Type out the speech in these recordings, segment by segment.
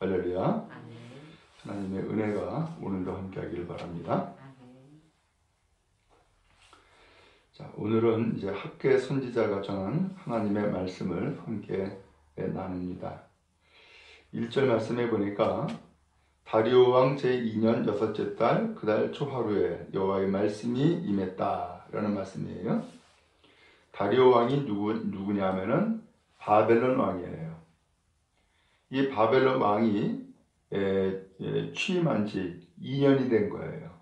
할렐루야. 하나님의 은혜가 오늘도 함께하기를 바랍니다. 자, 오늘은 이제 학계 선지자가 전한 하나님의 말씀을 함께 나눕니다. 1절 말씀에 보니까 다리오 왕 제2년 여섯째 달 그 달 초하루에 여호와의 말씀이 임했다 라는 말씀이에요. 다리오 왕이 누구냐면은 바벨론 왕이에요. 이 바벨론 왕이 취임한 지 2년이 된 거예요.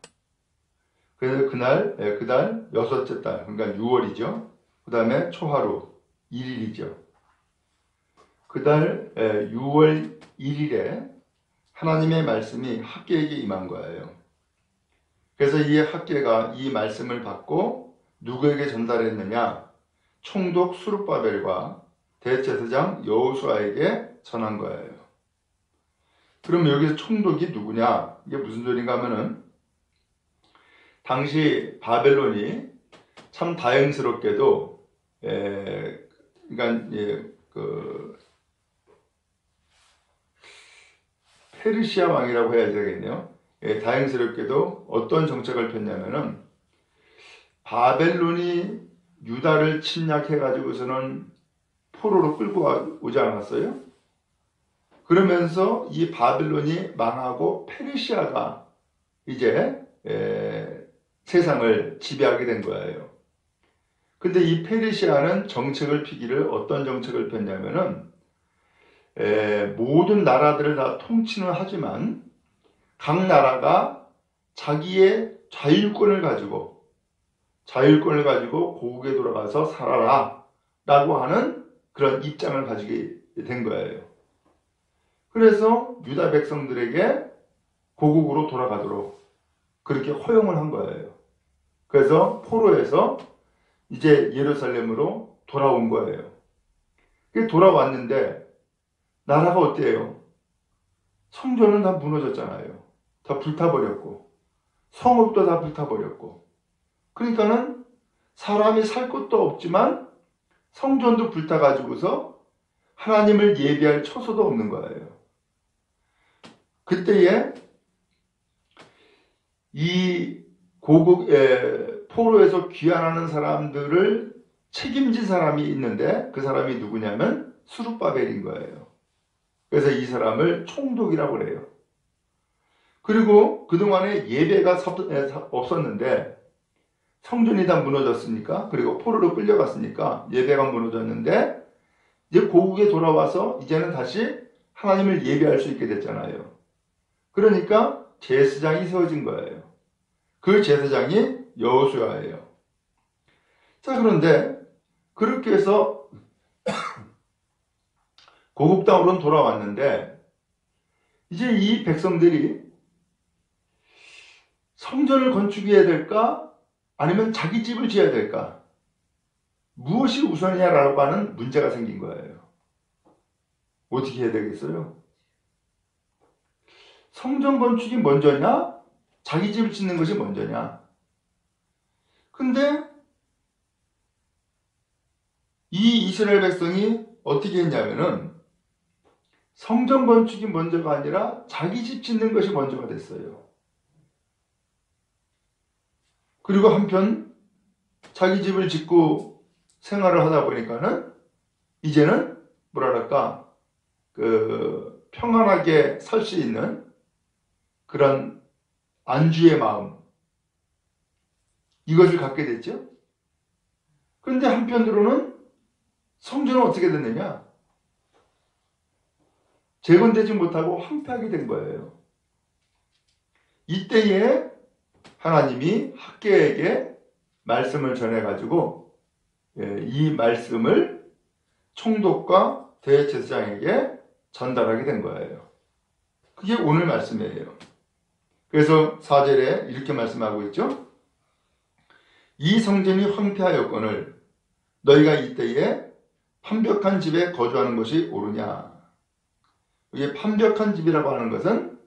그래서 그달 여섯째 달, 그러니까 6월이죠. 그 다음에 초하루 1일이죠. 그달 6월 1일에 하나님의 말씀이 학개에게 임한 거예요. 그래서 이 학개가 이 말씀을 받고 누구에게 전달했느냐? 총독 스룹바벨과 대제사장 여호수아에게 전한 거예요. 그럼 여기서 총독이 누구냐? 이게 무슨 소린가 하면은 당시 바벨론이 참 다행스럽게도 페르시아 왕이라고 해야 되겠네요. 다행스럽게도 어떤 정책을 폈냐면은 바벨론이 유다를 침략해 가지고서는 포로로 끌고 오지 않았어요? 그러면서 이 바벨론이 망하고 페르시아가 이제 세상을 지배하게 된 거예요. 근데 이 페르시아는 정책을 피기를 어떤 정책을 폈냐면은 모든 나라들을 다 통치는 하지만 각 나라가 자기의 자율권을 가지고 고국에 돌아가서 살아라 라고 하는 그런 입장을 가지게 된 거예요. 그래서 유다 백성들에게 고국으로 돌아가도록 그렇게 허용을 한 거예요. 그래서 포로에서 이제 예루살렘으로 돌아온 거예요. 돌아왔는데 나라가 어때요? 성전은 다 무너졌잖아요. 다 불타버렸고 성읍도 다 불타버렸고 그러니까는 사람이 살 곳도 없지만 성전도 불타가지고서 하나님을 예배할 처소도 없는 거예요. 그때에 이 고국의 포로에서 귀환하는 사람들을 책임진 사람이 있는데 그 사람이 누구냐면 스룹바벨인 거예요. 그래서 이 사람을 총독이라고 그래요. 그리고 그동안에 예배가 없었는데 성전이 다 무너졌으니까 그리고 포로로 끌려갔으니까 예배가 무너졌는데 이제 고국에 돌아와서 이제는 다시 하나님을 예배할 수 있게 됐잖아요. 그러니까 제사장이 세워진 거예요. 그 제사장이 여호수아예요. 자, 그런데 그렇게 해서 고국 땅으로는 돌아왔는데 이제 이 백성들이 성전을 건축해야 될까? 아니면 자기 집을 지어야 될까? 무엇이 우선이냐라고 하는 문제가 생긴 거예요. 어떻게 해야 되겠어요? 성전 건축이 먼저냐? 자기 집을 짓는 것이 먼저냐? 근데 이 이스라엘 백성이 어떻게 했냐면은 성전 건축이 먼저가 아니라 자기 집 짓는 것이 먼저가 됐어요. 그리고 한편 자기 집을 짓고 생활을 하다 보니까는 이제는 뭐랄까 평안하게 살 수 있는 그런 안주의 마음 이것을 갖게 됐죠. 그런데 한편으로는 성전은 어떻게 됐느냐? 재건되지 못하고 황폐하게 된 거예요. 이때에 하나님이 학개에게 말씀을 전해가지고 이 말씀을 총독과 대제사장에게 전달하게 된 거예요. 그게 오늘 말씀이에요. 그래서 4절에 이렇게 말씀하고 있죠. 이 성전이 황폐하였거늘 너희가 이때에 판벽한 집에 거주하는 것이 옳으냐. 이게 판벽한 집이라고 하는 것은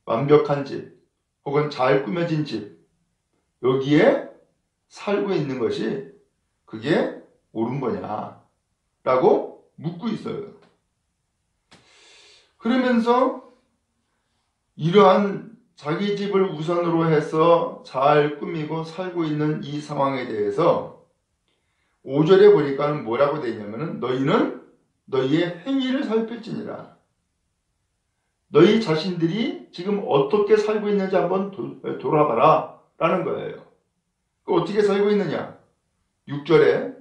완벽한 집 혹은 잘 꾸며진 집 여기에 살고 있는 것이 그게 옳은 거냐 라고 묻고 있어요. 그러면서 이러한 자기 집을 우선으로 해서 잘 꾸미고 살고 있는 이 상황에 대해서 5절에 보니까 뭐라고 되어 있냐면은 너희는 너희의 행위를 살필지니라. 너희 자신들이 지금 어떻게 살고 있는지 한번 돌아봐라 라는 거예요. 어떻게 살고 있느냐? 6절에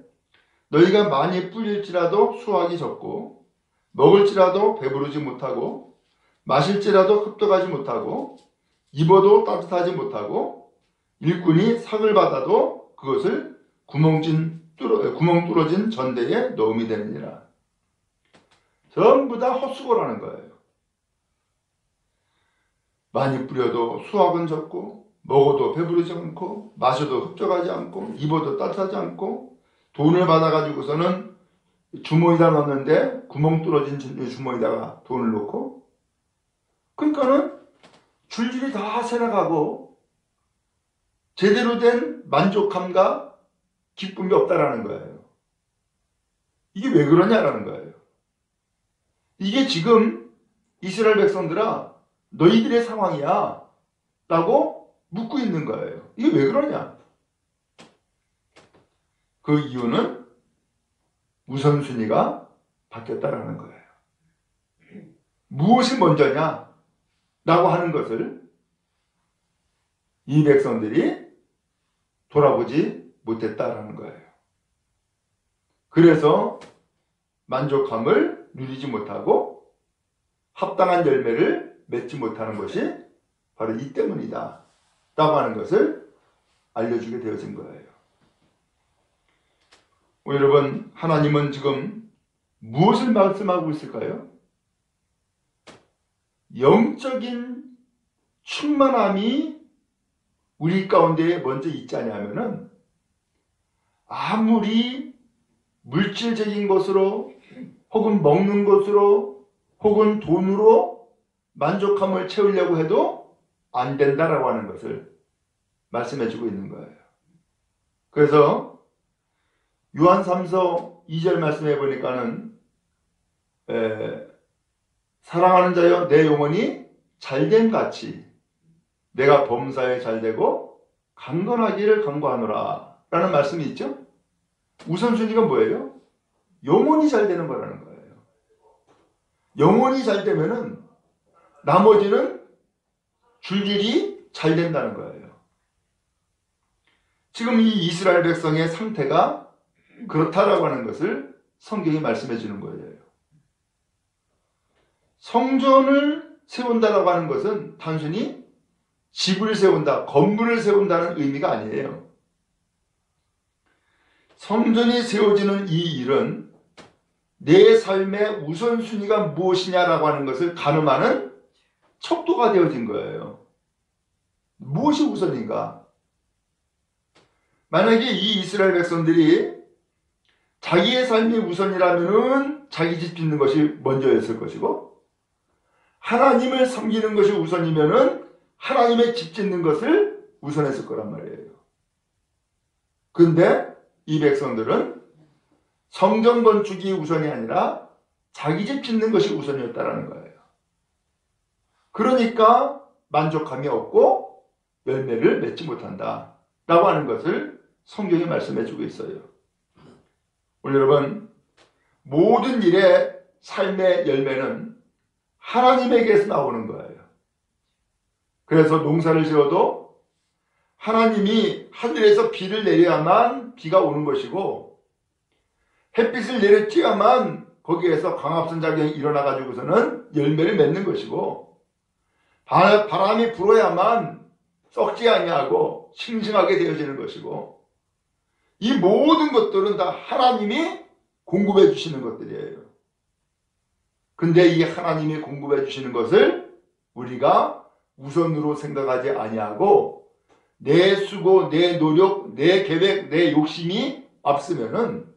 너희가 많이 뿌릴지라도 수확이 적고 먹을지라도 배부르지 못하고 마실지라도 흡독하지 못하고 입어도 따뜻하지 못하고 일꾼이 상을 받아도 그것을 구멍 뚫어진 전대에 넣음이 되느니라. 전부 다 헛수고라는 거예요. 많이 뿌려도 수확은 적고 먹어도 배부르지 않고 마셔도 흡족하지 않고 입어도 따뜻하지 않고 돈을 받아가지고서는 주머니에다 넣는데 구멍 뚫어진 주머니에다가 돈을 넣고 그러니까는 줄줄이 다 새나가고 제대로 된 만족감과 기쁨이 없다라는 거예요. 이게 왜 그러냐라는 거예요. 이게 지금 이스라엘 백성들아 너희들의 상황이야 라고 묻고 있는 거예요. 이게 왜 그러냐? 그 이유는 우선순위가 바뀌었다라는 거예요. 무엇이 먼저냐? 라고 하는 것을 이 백성들이 돌아보지 못했다라는 거예요. 그래서 만족함을 누리지 못하고 합당한 열매를 맺지 못하는 것이 바로 이 때문이다 라고 하는 것을 알려주게 되어진 거예요. 여러분, 하나님은 지금 무엇을 말씀하고 있을까요? 영적인 충만함이 우리 가운데 먼저 있지 않냐면은 아무리 물질적인 것으로 혹은 먹는 것으로 혹은 돈으로 만족함을 채우려고 해도 안 된다라고 하는 것을 말씀해 주고 있는 거예요. 그래서 요한 3서 2절 말씀해 보니까는 사랑하는 자여 내 영혼이 잘됨 같이 내가 범사에 잘되고 강건하기를 간구하노라 라는 말씀이 있죠. 우선순위가 뭐예요? 영혼이 잘 되는 거라는 거예요. 영혼이 잘 되면은 나머지는 줄줄이 잘 된다는 거예요. 지금 이 이스라엘 백성의 상태가 그렇다라고 하는 것을 성경이 말씀해 주는 거예요. 성전을 세운다라고 하는 것은 단순히 집을 세운다, 건물을 세운다는 의미가 아니에요. 성전이 세워지는 이 일은 내 삶의 우선순위가 무엇이냐라고 하는 것을 가늠하는 척도가 되어진 거예요. 무엇이 우선인가? 만약에 이 이스라엘 백성들이 자기의 삶이 우선이라면은 자기 집 짓는 것이 먼저였을 것이고 하나님을 섬기는 것이 우선이면은 하나님의 집 짓는 것을 우선했을 거란 말이에요. 근데 이 백성들은 성전 건축이 우선이 아니라 자기 집 짓는 것이 우선이었다라는 거예요. 그러니까 만족감이 없고 열매를 맺지 못한다 라고 하는 것을 성경이 말씀해 주고 있어요. 오늘 여러분, 모든 일의 삶의 열매는 하나님에게서 나오는 거예요. 그래서 농사를 지어도 하나님이 하늘에서 비를 내려야만 비가 오는 것이고 햇빛을 내려쬐야만 거기에서 광합성작용이 일어나가지고서는 열매를 맺는 것이고 바람이 불어야만 썩지 아니하고 싱싱하게 되어지는 것이고 이 모든 것들은 다 하나님이 공급해 주시는 것들이에요. 근데 이 하나님이 공급해 주시는 것을 우리가 우선으로 생각하지 아니하고 내 수고, 내 노력, 내 계획, 내 욕심이 앞서면은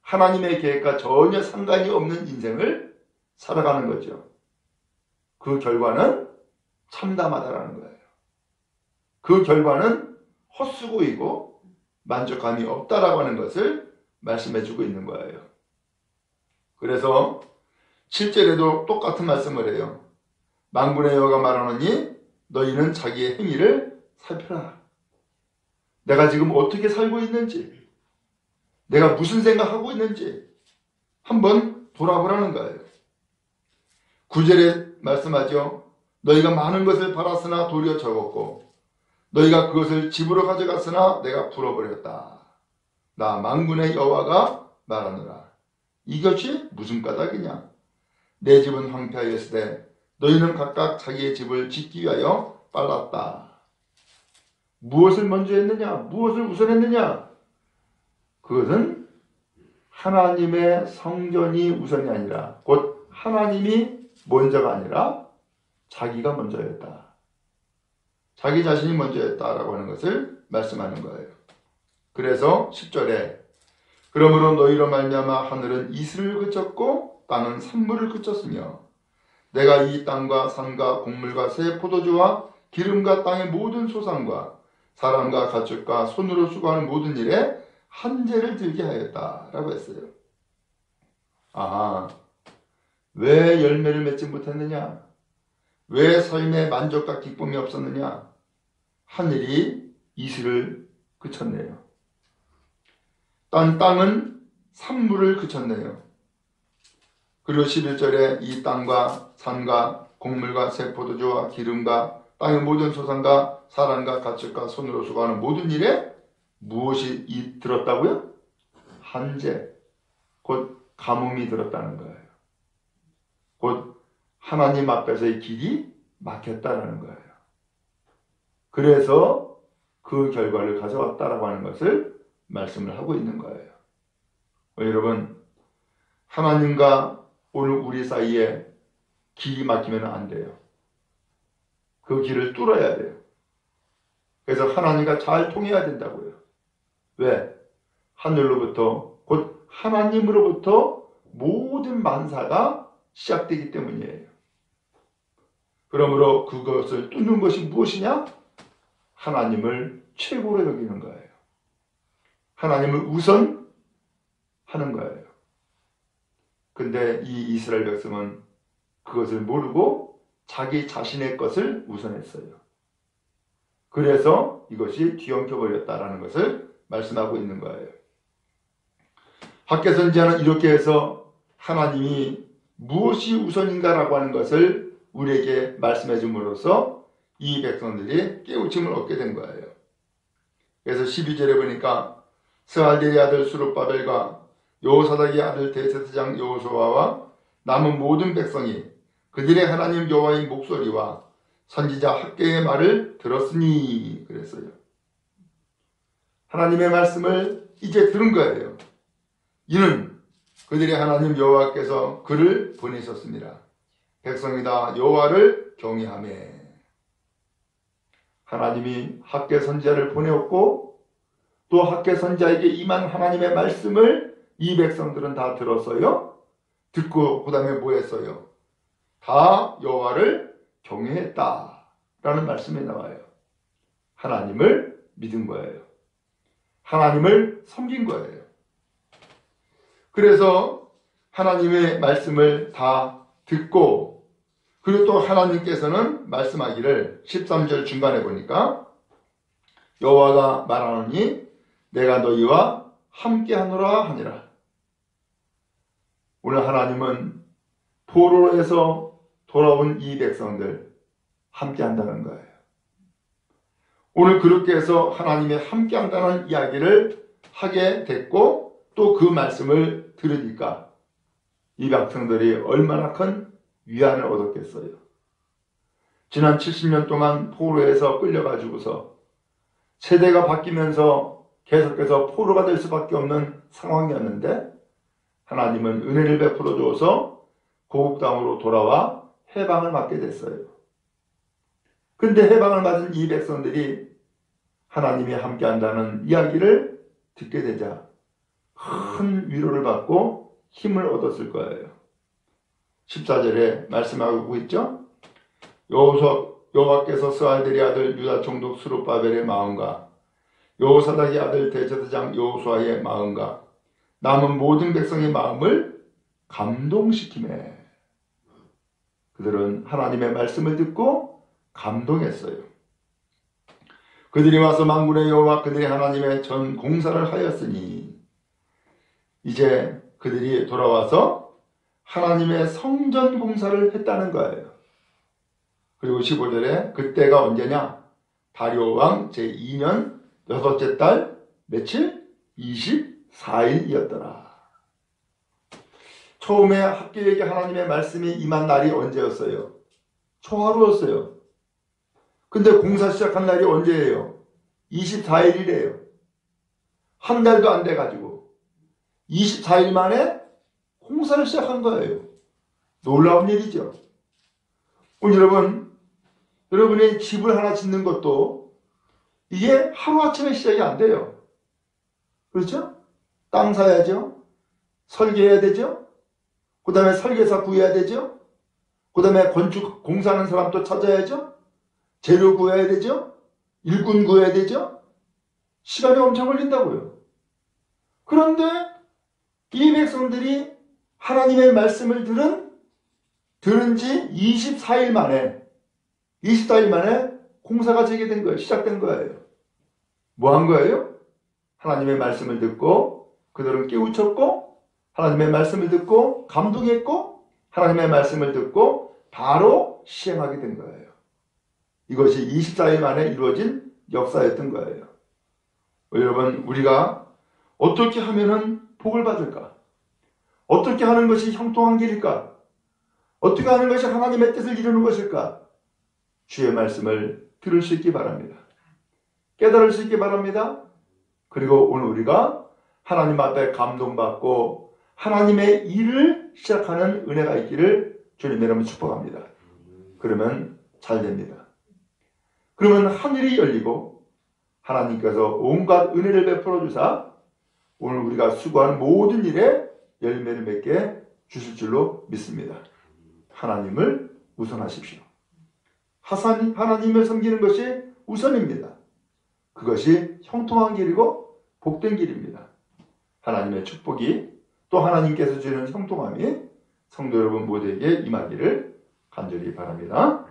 하나님의 계획과 전혀 상관이 없는 인생을 살아가는 거죠. 그 결과는 참담하다라는 거예요. 그 결과는 헛수고이고 만족감이 없다라고 하는 것을 말씀해주고 있는 거예요. 그래서 7절에도 똑같은 말씀을 해요. 만군의 여호와가 말하노니 너희는 자기의 행위를 살펴라. 내가 지금 어떻게 살고 있는지, 내가 무슨 생각하고 있는지 한번 돌아보라는 거예요. 9절에 말씀하죠. 너희가 많은 것을 팔았으나 도리어 적었고 너희가 그것을 집으로 가져갔으나 내가 풀어버렸다. 나 만군의 여호와가 말하노라. 이것이 무슨 까닭이냐? 내 집은 황폐하였으되 너희는 각각 자기의 집을 짓기 위하여 빨랐다. 무엇을 먼저 했느냐? 무엇을 우선했느냐? 그것은 하나님의 성전이 우선이 아니라 곧 하나님이 먼저가 아니라 자기가 먼저였다. 자기 자신이 먼저였다라고 하는 것을 말씀하는 거예요. 그래서 10절에 그러므로 너희로 말미암아 하늘은 이슬을 그쳤고 땅은 산물을 그쳤으며 내가 이 땅과 산과 곡물과 새 포도주와 기름과 땅의 모든 소산과 사람과 가축과 손으로 수고하는 모든 일에 한재를 들게 하였다라고 했어요. 아, 왜 열매를 맺지 못했느냐? 왜 삶의 만족과 기쁨이 없었느냐? 하늘이 이슬을 그쳤네요. 땅은 산물을 그쳤네요. 그리고 11절에 이 땅과 산과 곡물과 새 포도주와 기름과 땅의 모든 소산과 사람과 가축과 손으로 수고하는 모든 일에 무엇이 들었다고요? 한재, 곧 가뭄이 들었다는 거예요. 곧 하나님 앞에서의 길이 막혔다라는 거예요. 그래서 그 결과를 가져왔다라고 하는 것을 말씀을 하고 있는 거예요. 여러분, 하나님과 오늘 우리 사이에 길이 막히면 안 돼요. 그 길을 뚫어야 돼요. 그래서 하나님과 잘 통해야 된다고요. 왜? 하늘로부터 곧 하나님으로부터 모든 만사가 시작되기 때문이에요. 그러므로 그것을 뚫는 것이 무엇이냐? 하나님을 최고로 여기는 거예요. 하나님을 우선 하는 거예요. 근데 이 이스라엘 백성은 그것을 모르고 자기 자신의 것을 우선했어요. 그래서 이것이 뒤엉켜버렸다라는 것을 말씀하고 있는 거예요. 학개 선지자는 이렇게 해서 하나님이 무엇이 우선인가라고 하는 것을 우리에게 말씀해 줌으로써 이 백성들이 깨우침을 얻게 된 거예요. 그래서 12절에 보니까 스알델의 아들 스룹바벨과 여호사닥의 아들 대제사장 여호수아와 남은 모든 백성이 그들의 하나님 여호와의 목소리와 선지자 학개의 말을 들었으니 그랬어요. 하나님의 말씀을 이제 들은 거예요. 이는 그들의 하나님 여호와께서 그를 보내셨습니다. 백성이 다 여호와를 경외하며. 하나님이 학개 선지자를 보내었고 또 학개 선지자에게 임한 하나님의 말씀을 이 백성들은 다 들었어요. 듣고 그 다음에 뭐 했어요? 다 여호와를 경외했다라는 말씀이 나와요. 하나님을 믿은 거예요. 하나님을 섬긴 거예요. 그래서 하나님의 말씀을 다 듣고 그리고 또 하나님께서는 말씀하기를 13절 중간에 보니까 여호와가 말하노니 내가 너희와 함께하노라 하니라. 오늘 하나님은 포로에서 돌아온 이 백성들 함께한다는 거예요. 오늘 그렇게 해서 하나님의 함께한다는 이야기를 하게 됐고 또 그 말씀을 들으니까 이 백성들이 얼마나 큰 위안을 얻었겠어요. 지난 70년 동안 포로에서 끌려가지고서 세대가 바뀌면서 계속해서 포로가 될 수밖에 없는 상황이었는데 하나님은 은혜를 베풀어 줘서 고국 땅으로 돌아와 해방을 받게 됐어요. 근데 해방을 받은 이 백성들이 하나님이 함께한다는 이야기를 듣게 되자 큰 위로를 받고 힘을 얻었을 거예요. 14절에 말씀하고 있죠. 여호와께서 스알델의 아들 유다 총독 스룹바벨의 마음과 여호사닥의 아들 대제사장 여호수아의 마음과 남은 모든 백성의 마음을 감동시키매. 그들은 하나님의 말씀을 듣고 감동했어요. 그들이 와서 만군의 여호와 그들이 하나님의 전 공사를 하였으니 이제 그들이 돌아와서 하나님의 성전 공사를 했다는 거예요. 그리고 15절에 그때가 언제냐? 다리오 왕 제2년 여섯째 달 며칠? 24일이었더라. 처음에 학교에게 하나님의 말씀이 임한 날이 언제였어요? 초하루였어요. 근데 공사 시작한 날이 언제예요? 24일이래요. 한 달도 안 돼가지고 24일 만에 공사를 시작한 거예요. 놀라운 일이죠. 오늘 여러분이 집을 하나 짓는 것도 이게 하루아침에 시작이 안 돼요. 그렇죠? 땅 사야죠. 설계해야 되죠. 그 다음에 설계사 구해야 되죠. 그 다음에 건축 공사하는 사람 또 찾아야죠. 재료 구해야 되죠. 일꾼 구해야 되죠. 시간이 엄청 걸린다고요. 그런데 이 백성들이 하나님의 말씀을 들은 지 24일 만에 공사가 재개된 거예요. 시작된 거예요. 뭐 한 거예요? 하나님의 말씀을 듣고 그들은 깨우쳤고 하나님의 말씀을 듣고 감동했고 하나님의 말씀을 듣고 바로 시행하게 된 거예요. 이것이 24일 만에 이루어진 역사였던 거예요. 여러분, 우리가 어떻게 하면은 복을 받을까? 어떻게 하는 것이 형통한 길일까? 어떻게 하는 것이 하나님의 뜻을 이루는 것일까? 주의 말씀을 들을 수 있기 바랍니다. 깨달을 수 있기 바랍니다. 그리고 오늘 우리가 하나님 앞에 감동받고 하나님의 일을 시작하는 은혜가 있기를 주님 이름으로 축복합니다. 그러면 잘 됩니다. 그러면 하늘이 열리고 하나님께서 온갖 은혜를 베풀어 주사 오늘 우리가 수고하는 모든 일에 열매를 맺게 주실 줄로 믿습니다. 하나님을 우선하십시오. 하나님을 섬기는 것이 우선입니다. 그것이 형통한 길이고 복된 길입니다. 하나님의 축복이 또 하나님께서 주는 형통함이 성도 여러분 모두에게 임하기를 간절히 바랍니다.